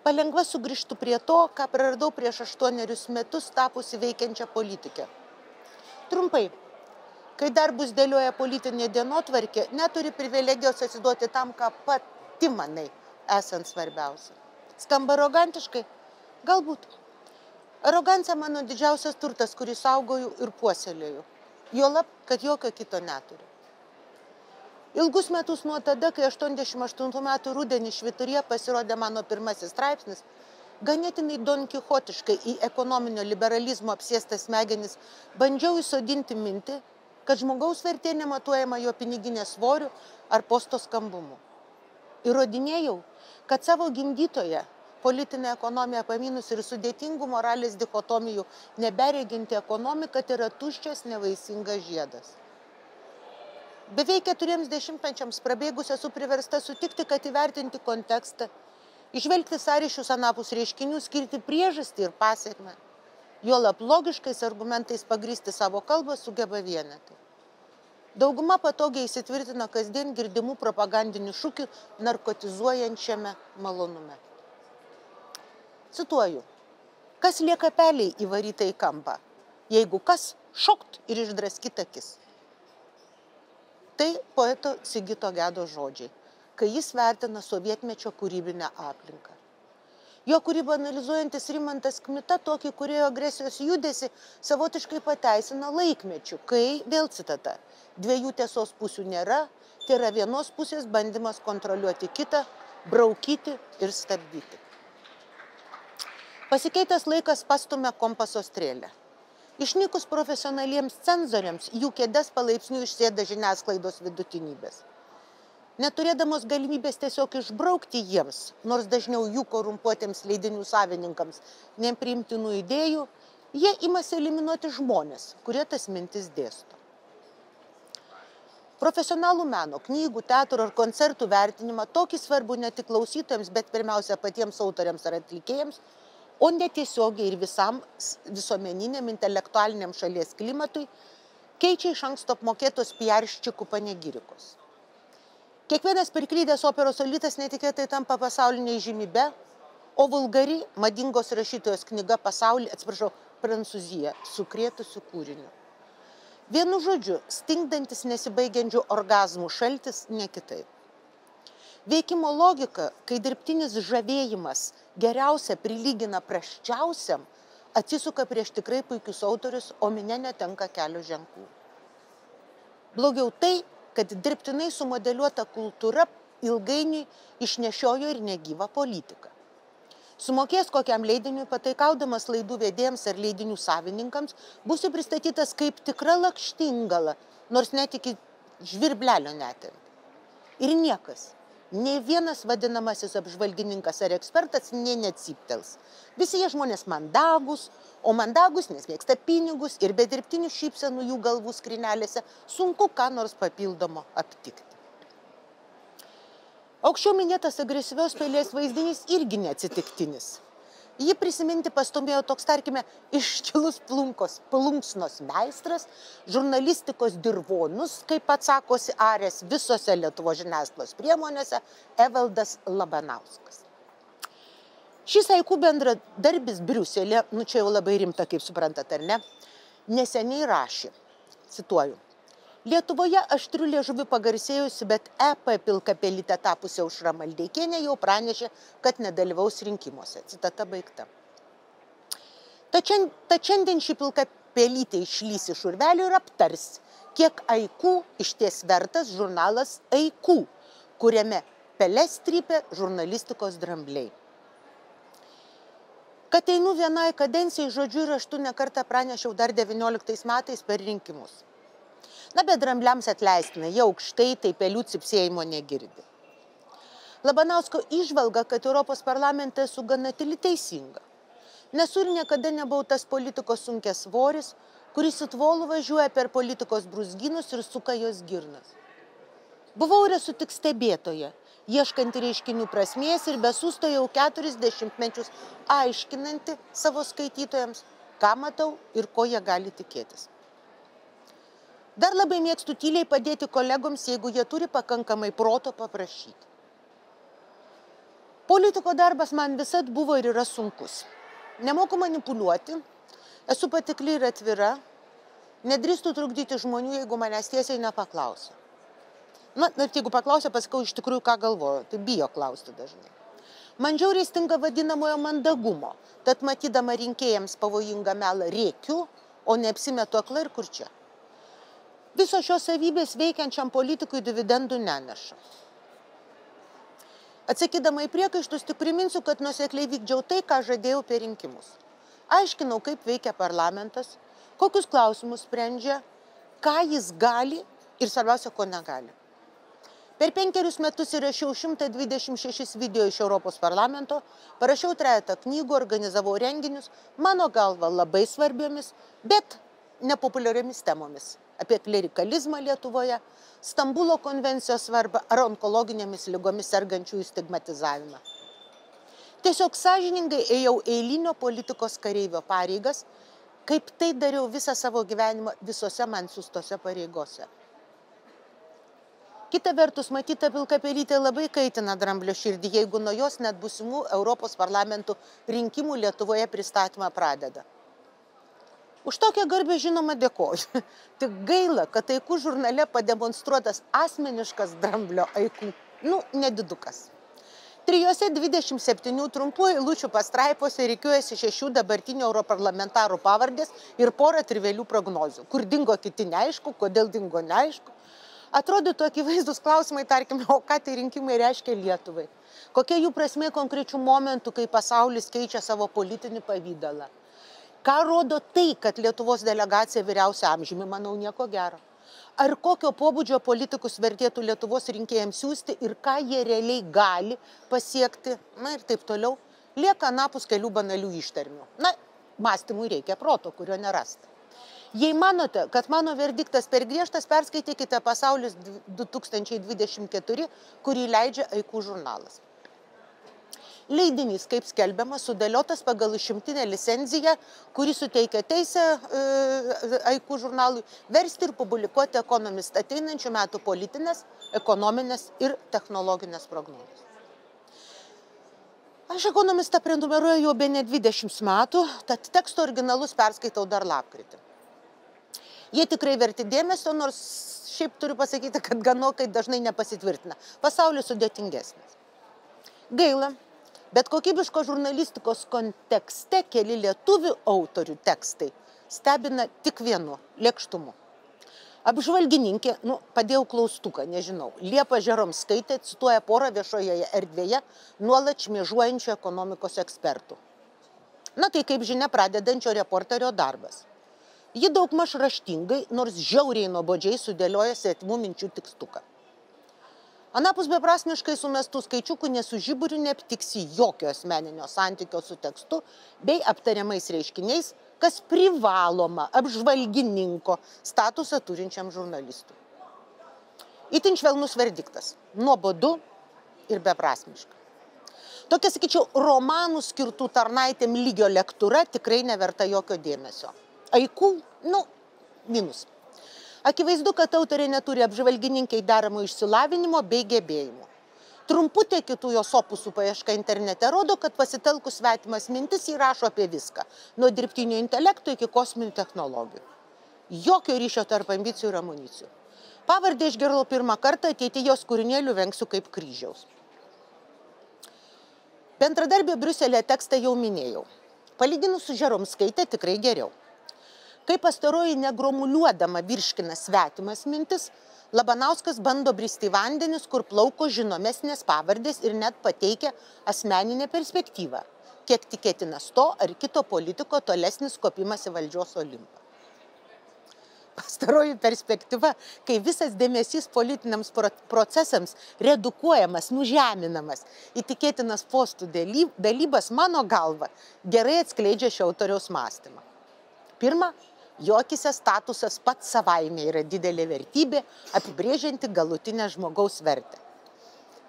palengva sugrįžtų prie to, ką praradau prieš 8 metus tapusi veikiančią politikę. Trumpai, kai darbus dėlioja politinė dienotvarkė, neturi privilegijos atsiduoti tam, ką pati manai esant svarbiausia. Skamba arogantiškai? Galbūt. Arogancija mano didžiausias turtas, kurį saugojau ir puoselėjau. Juolab, kad jokio kito neturiu. Ilgus metus nuo tada, kai 88 metų rudenį Švyturyje pasirodė mano pirmasis straipsnis, ganėtinai donkichotiškai į ekonominio liberalizmo apsėstas smegenis bandžiau įsodinti mintį, kad žmogaus vertė nematuojama jo piniginės svoriu ar posto skambumu. Įrodinėjau, kad savo gimdytoje politinė ekonomija paminus ir sudėtingų moralės dichotomijų nebereginti ekonomika tai yra tuščias nevaisingas žiedas. Beveik 4 dešimtmečiams prabėgus esu priversta sutikti, kad įvertinti kontekstą, išvelgti sąryšius anapus reiškinių, skirti priežastį ir pasekmę, juolab logiškais argumentais pagrįsti savo kalbą sugeba vienetai. Dauguma patogiai įsitvirtina kasdien girdimų propagandinių šūkių narkotizuojančiame malonume. Cituoju, kas lieka peliai įvaryta į kampą, jeigu kas šokt ir išdraskyt akis. Tai poeto Sigito Gedo žodžiai, kai jis vertina sovietmečio kūrybinę aplinką. Jo kūrybą analizuojantis Rimantas Kmita tokį kūrėjo agresijos judesį savotiškai pateisina laikmečiu, kai, vėl citata, dviejų tiesos pusių nėra, tai yra vienos pusės bandymas kontroliuoti kitą, braukyti ir stabdyti. Pasikeitęs laikas pastumia kompaso strėlę. Išnykus profesionaliems cenzoriams, jų kėdes palaipsniui išsėda žiniasklaidos vidutinybės. Neturėdamos galimybės tiesiog išbraukti jiems, nors dažniau jų korumpuotiems leidinių savininkams nepriimtinų idėjų, jie imasi eliminuoti žmones, kurie tas mintis dėsto. Profesionalų meno, knygų, teatro ar koncertų vertinimą tokį svarbu ne tik klausytojams, bet pirmiausia patiems autoriams ar atlikėjams, o netiesiogiai ir visam visuomeniniam intelektualiniam šalies klimatui keičia iš anksto apmokėtos piarščikų panegirikos. Kiekvienas priklydęs operos solitas netikėtai tampa pasaulinė įžymybe, o vulgari, madingos rašytojos knyga Prancūzija sukrėtusių kūrinių. Vienu žodžiu, stingdantis nesibaigiančių orgazmų šaltis, ne kitaip. Veikimo logika, kai dirbtinis žavėjimas geriausia prilygina prasčiausiam, atsisuka prieš tikrai puikius autorius, o minia netenka kelio ženklų. Blogiau tai, kad dirbtinai sumodeliuota kultūra ilgainiui išnešiojo ir negyvą politiką. Sumokės kokiam leidiniui, pataikaudamas laidų vedėjams ar leidinių savininkams, būsiu pristatytas kaip tikra lakštingala, nors net iki žvirblelio netemp. Ir niekas, nei vienas vadinamasis apžvalgininkas ar ekspertas necyptels. Visi jie žmonės mandagus, o mandagus nes mėgsta pinigus ir be dirbtinių šypsenų jų galvų skrinelėse sunku ką nors papildomo aptikti. Aukščiau minėtas agresyvios pelės vaizdinys irgi neatsitiktinis. Jį prisiminti pastumėjo toks, tarkime, iškilus plunksnos meistras, žurnalistikos dirvonus, kaip atsakosi arės visose Lietuvos žiniasklaidos priemonėse, Evaldas Labanauskas. Šis haiku bendradarbis Briuselė, čia jau labai rimta, kaip suprantat, ar ne, neseniai rašė, cituoju, Lietuvoje aštrių liežuvių pagarsėjusi, bet EP pilkapelytė tapusi Aušra Maldeikienė jau pranešė, kad nedalyvaus rinkimuose. Citata baigta. Tad šiandien šį pilkapelytę išlys iš urvelių ir aptars, kiek aikų išties vertas žurnalas Aikų, kuriame peles trypia žurnalistikos drambliai. Kad einu vienai kadencijai žodžiu ir raštu nekartą pranešiau dar 19 metais per rinkimus. Na, bet drambliams atleistina, jie aukštai tai pelių cipsėjimo negirdi. Labanausko įžvalga, kad Europos parlamente esu gana tyli teisinga. Nesu ir niekada nebuvau tas politikos sunkės svoris, kuris įtvolų važiuoja per politikos brūzgynus ir suka jos girnas. Buvau ir esu tik stebėtoja, ieškanti reiškinių prasmės ir be susto jau 40 mečius aiškinanti savo skaitytojams, ką matau ir ko jie gali tikėtis. Dar labai mėgstu tyliai padėti kolegoms, jeigu jie turi pakankamai proto paprašyti. Politiko darbas man visad buvo ir yra sunkus. Nemoku manipuliuoti, esu patikli ir atvira, nedrįstu trukdyti žmonių, jeigu manęs tiesiai nepaklausia. Na, net jeigu paklausia, pasakau iš tikrųjų, ką galvoju, tai bijo klausti dažnai. Man žiauriai stinga vadinamojo mandagumo, tad matydama rinkėjams pavojingą melą rėkiu, o neapsimetu akla ir kurčia. Visos šios savybės veikiančiam politikui dividendų neneša. Atsakydama į priekaištus, tik priminsiu, kad nuosekliai vykdžiau tai, ką žadėjau per rinkimus. Aiškinau, kaip veikia parlamentas, kokius klausimus sprendžia, ką jis gali ir svarbiausia, ko negali. Per 5 metus įrašiau 126 video iš Europos parlamento, parašiau 3 knygų, organizavau renginius, mano galva labai svarbiomis, bet nepopuliariomis temomis apie klerikalizmą Lietuvoje, Stambulo konvencijos svarbą ar onkologinėmis ligomis sergančiųjų stigmatizavimą. Tiesiog sąžiningai ėjau eilinio politikos kareivio pareigas, kaip tai dariau visą savo gyvenimą visose man siųstose pareigose. Kita vertus, matyta pilka pelytė labai kaitina dramblio širdį, jeigu nuo jos net būsimų Europos parlamentų rinkimų Lietuvoje pristatymą pradeda. Už tokią garbę žinoma dėkoju. Tik gaila, kad Aikų žurnale pademonstruotas asmeniškas dramblio Aikų, nedidukas. 327 trumpų eilučių pastraipose rikiuojasi 6 dabartinių europarlamentarų pavardės ir porą trivelių prognozių. Kur dingo kiti neaišku, kodėl dingo neaišku. Atrodytų akivaizdus klausimai, tarkime, o ką tai rinkimai reiškia Lietuvai? Kokia jų prasmė konkrečių momentų, kai pasaulis keičia savo politinį pavydalą? Ką rodo tai, kad Lietuvos delegacija vyriausia amžiumi, manau, nieko gero? Ar kokio pobūdžio politikus vertėtų Lietuvos rinkėjams siųsti ir ką jie realiai gali pasiekti, ir taip toliau, lieka anapus kelių banalių ištarmių. Mąstymui reikia proto, kurio nerasta. Jei manote, kad mano verdiktas per griežtas, perskaitykite Pasaulis 2024, kurį leidžia Aikų žurnalas. Leidinys, kaip skelbiama, sudėliotas pagal išimtinę licenciją, kuri suteikia teisę Aikų žurnalui versti ir publikuoti Economist ateinančių metų politinės, ekonominės ir technologinės prognozes. Aš Economistą prenumeruoju jau bene 20 metų, tad teksto originalus perskaitau dar lapkritį. Jie tikrai verti dėmesio, nors šiaip turiu pasakyti, kad ganokai dažnai nepasitvirtina. Pasaulis sudėtingesnis. Gaila, bet kokybiško žurnalistikos kontekste keli lietuvių autorių tekstai stebina tik vienu – lėkštumu. Apžvalgininkė, padėjau klaustuką, nežinau, Liepa Žeromskaitė cituoja porą viešoje erdvėje nuolat šmėžuojančių ekonomikos ekspertų. Tai kaip žinia pradedančio reporterio darbas. Ji daugmaž raštingai, nors žiauriai nuobodžiai sudėlioja svetimų minčių tikstuką. Anapus beprasmiškai sumestų skaičiukų nesu žiburiu neaptiksi jokio asmeninio santykio su tekstu bei aptariamais reiškiniais, kas privaloma apžvalgininko statusą turinčiam žurnalistui. Itin švelnus verdiktas, nuobodu ir beprasmiška. Tokia, sakyčiau, romanų skirtų tarnaitėm lygio lektūra tikrai neverta jokio dėmesio. Aikų, minus. Akivaizdu, kad autoriai neturi apžvalgininkai deramo išsilavinimo bei gebėjimų. Trumputė kitų jos opusų paieška internete rodo, kad pasitelkus svetimas mintis įrašo apie viską, nuo dirbtinio intelekto iki kosminių technologijų. Jokio ryšio tarp ambicijų ir amunicijų. Pavardę išgirdau pirmą kartą, ateityje jos kūrinėlių vengsiu kaip kryžiaus. Bendradarbė Briuselėje tekstą jau minėjau. Palyginus su Žeromskaite tikrai geriau. Kai pastaroji negromuliuodama virškina svetimas mintis, Labanauskas bando bristi į vandenis, kur plauko žinomesnės pavardės ir net pateikia asmeninę perspektyvą, kiek tikėtinas to ar kito politiko tolesnis kopimas į valdžios olimpą. Pastaroji perspektyva, kai visas dėmesys politiniams procesams redukuojamas, nužeminamas į tikėtinas postų dalybas, mano galva, gerai atskleidžia šio autoriaus mąstymą. Pirma, jo akyse statusas pats savaime yra didelė vertybė, apibrėžianti galutinę žmogaus vertę.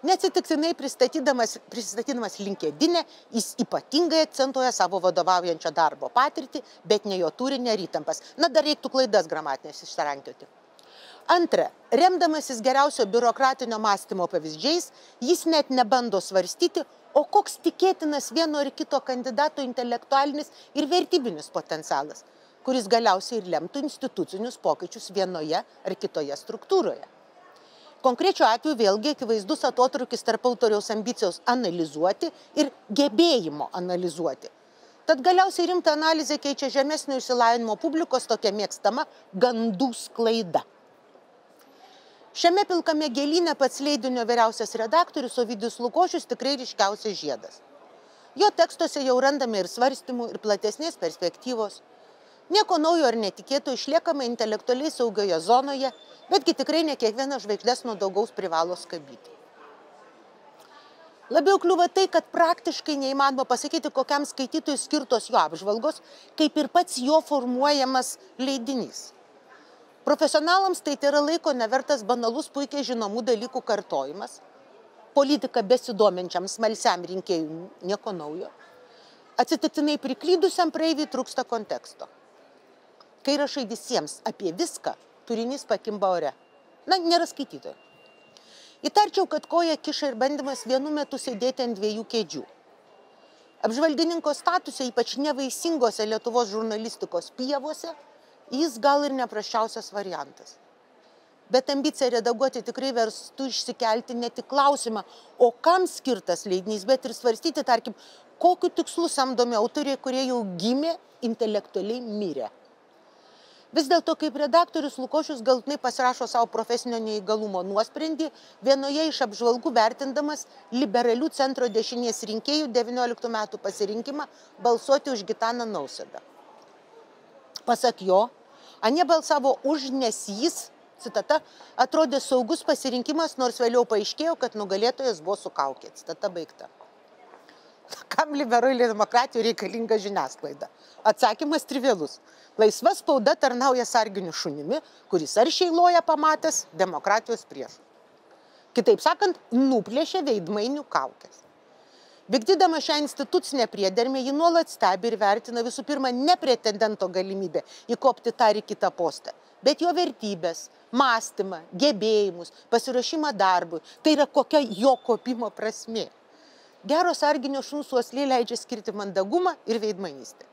Neatsitiktinai pristatydamas LinkedIne, jis ypatingai akcentuoja savo vadovaujančio darbo patirtį, bet ne jo turinį ar įtampas. Dar reiktų klaidas gramatinės išsirankioti. Antra, remdamasis geriausio biurokratinio mąstymo pavyzdžiais, jis net nebando svarstyti, o koks tikėtinas vieno ar kito kandidato intelektualinis ir vertybinis potencialas, kuris galiausiai ir lemtų institucinius pokyčius vienoje ar kitoje struktūroje. Konkrečiu atveju vėlgi akivaizdus atotrūkis tarp autoriaus ambicijos analizuoti ir gebėjimo analizuoti. Tad galiausiai rimtą analizę keičia žemesnio išsilavinimo publikos tokia mėgstama gandų sklaida. Šiame pilkame gėlyne pats leidinio vyriausias redaktorius Ovidijus Lukošius tikrai ryškiausias žiedas. Jo tekstuose jau randame ir svarstymų, ir platesnės perspektyvos. Nieko naujo ar netikėto, išliekame intelektualiai saugioje zonoje, betgi tikrai ne kiekviena žvaigždės nuo daugaus privalo skabyti. Labiau kliūva tai, kad praktiškai neįmanoma pasakyti, kokiam skaitytojui skirtos jo apžvalgos, kaip ir pats jo formuojamas leidinys. Profesionalams tai yra laiko nevertas banalus puikiai žinomų dalykų kartojimas, politika besidominčiam smalsiam rinkėjui nieko naujo, atsitiktinai priklydusiam praeiviui trūksta konteksto. Kai rašai visiems apie viską, turinys pakimba ore. Na, nėra skaitytojų. Įtarčiau, kad koja kiša ir bandymas vienu metu sėdėti ant dviejų kėdžių. Apžvalgininko statuse, ypač nevaisingose Lietuvos žurnalistikos pievose, jis gal ir neprasčiausias variantas. Bet ambicija redaguoti tikrai verstų išsikelti ne tik klausimą, o kam skirtas leidinys, bet ir svarstyti, tarkim, kokiu tikslu samdomi autoriai, kurie jau gimė, intelektualiai mirė. Vis dėlto, kaip redaktorius Lukošius galutinai pasirašo savo profesinio neįgalumo nuosprendį, vienoje iš apžvalgų vertindamas liberalių centro dešinės rinkėjų 19 metų pasirinkimą balsuoti už Gitaną Nausėdą. Pasak jo, anie balsavo už, nes jis, citata, atrodė saugus pasirinkimas, nors vėliau paaiškėjo, kad nugalėtojas buvo su kaukė. Citata baigta. Kam liberaliai demokratijų reikalinga žiniasklaida? Atsakymas trivialus. Laisva spauda tarnauja sarginiu šunimi, kuris aršiai loja pamatęs demokratijos priešų. Kitaip sakant, nuplėšė veidmainių kaukės. Vykdydama šią institucinę priedermę, ji nuolat stebi ir vertina visų pirma ne pretendento galimybę įkopti tą ir kitą postą, bet jo vertybės, mąstymą, gebėjimus, pasiruošimą darbui. Tai yra kokia jo kopimo prasmė. Gero sarginio šuns uoslė leidžia skirti mandagumą ir veidmainystę.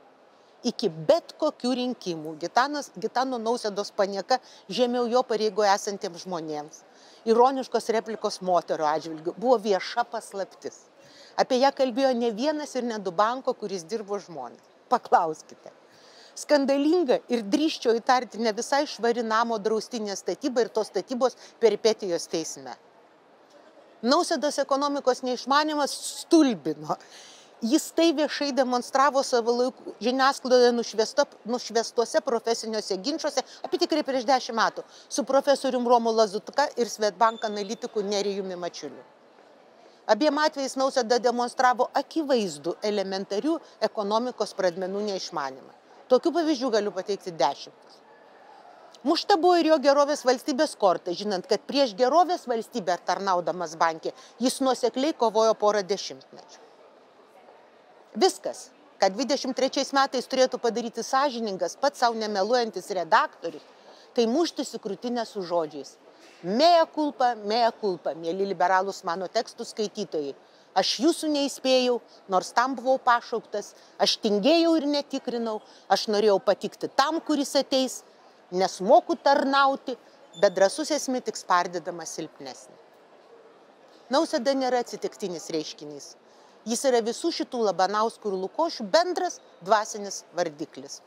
Iki bet kokių rinkimų Gitano Nausėdos panieka žemiau jo pareigoje esantiems žmonėms, ironiškos replikos moterų atžvilgių, buvo vieša paslaptis. Apie ją kalbėjo ne vienas ir ne du banko, kuris dirbo žmonės. Paklauskite. Skandalinga ir drįsčiau įtarti ne visai švari namo draustinė statyba ir tos statybos peripetijos teisme. Nausėdos ekonomikos neišmanimas stulbino. Jis tai viešai demonstravo savo laikų žiniasklaidoje nušviestuose profesiniuose ginčuose apie tikrai prieš 10 metų su profesorium Romu Lazutka ir Swedbank analitiku Nerijumi Mačiuliu. Abiem atvejais Nausėda demonstravo akivaizdų elementarių ekonomikos pradmenų neišmanimą. Tokių pavyzdžių galiu pateikti 10. Mušta buvo ir jo gerovės valstybės korta, žinant, kad prieš gerovės valstybę tarnaudamas bankė jis nuosekliai kovojo porą dešimtmečių. Viskas, kad 23 metais turėtų padaryti sąžiningas, pats savo nemeluojantis redaktorius, tai muštis į krūtinę su žodžiais. Mea culpa, mėly liberalūs mano tekstų skaitytojai. Aš jūsų neįspėjau, nors tam buvau pašauktas, aš tingėjau ir netikrinau, aš norėjau patikti tam, kuris ateis, nes moku tarnauti, bet drąsus esmė tik spardydamas silpnesnį. Nausėda nėra atsitiktinis reiškinys. Jis yra visų šitų Labanauskų ir Lukošių bendras dvasinis vardiklis.